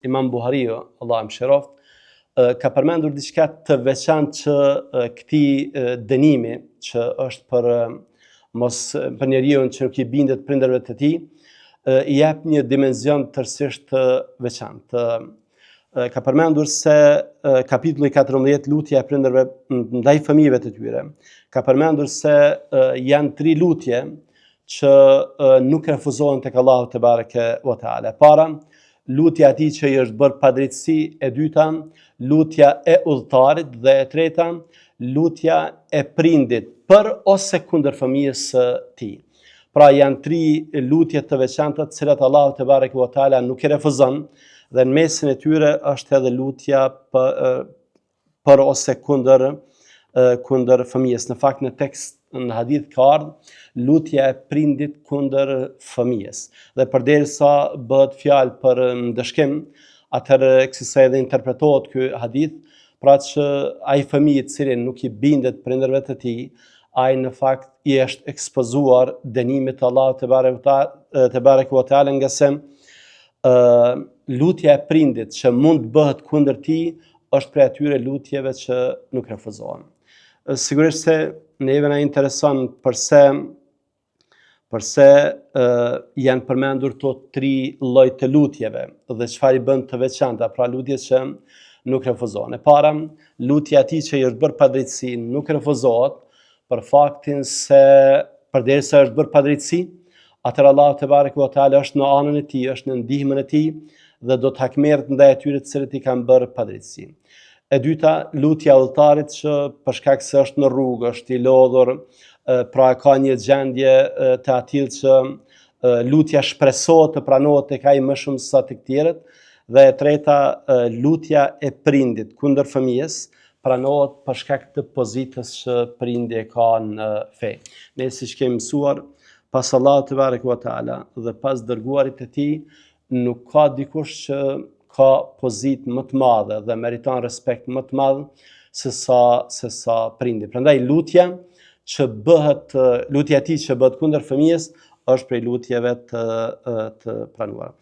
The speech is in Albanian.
Imam Buhariu, Allah më shëroft, ka përmendur diçka të veçantë që këtij dënimi që është për njeriu që nuk I bindet prindërve të tij, I jep një dimension tërësisht të veçantë. Ka përmendur se kapitulli 14 lutja e prindërve ndaj fëmijëve të tyre. Ka përmendur se janë 3 lutje që nuk refuzohen tek Allahu te bareke ve teala. Para, lutja e atij që I është bërë padrejtësi, e dyta, lutja e udhëtarit dhe e treta, lutja e prindit për ose kundër fëmijës së tij. Pra janë 3 lutje të veçanta të cilat Allahu te bareke ve teala nuk I refuzon dhe në mesin e tyre është edhe lutja për ose kundër fëmijës. Në fakt në tekst në hadith ka ardhur lutja e prindit kundër fëmijës. Dhe përderisa bëhet fjalë për ndëshkim, atëherë kësaj edhe interpretohet ky hadith, pra që ai fëmijë I cili nuk I bindet prindërve të tij, ai në fakt I është ekspozuar dënimit të Allahut te bareke ve teala, nga se lutja e prindit që mund të bëhet kundër tij është prej atyre lutjeve që nuk refuzohen. Sigurisht se neve na intereson përse janë përmendur këto 3 lloj të lutjeve dhe çfarë I bën të veçanta, pra lutjet që nuk refuzohen. E para, lutja e atij që I është bërë padrejtësi nuk refuzohet për faktin se përderisa është bërë padrejtësi, atëherë Allahu te bareke ve teala është në anën e tij, është në ndihmën e tij dhe do të hakmerret ndaj atyre të cilët I kanë bërë padrejtësi. E dyta, lutja e udhëtarit që për shkak se është në rrugë, është I lodhur, pra ka një gjendje të atill që lutja shpresohet të pranohet tek ai më shumë se sa tek tjerët. Dhe e treta, lutja e prindit kundër fëmijës pranohet për shkak të pozitës që prindi e ka në fe. Ne siç kemi mësuar, pas Allahut te bareke ve teala dhe pas dërguarit të tij, nuk ka dikush që ka pozitë më të madhe dhe meriton respekt më të madh se sa prindi. Prandaj lutja e atij që bëhet kundër fëmijës është prej lutjeve të pranuara.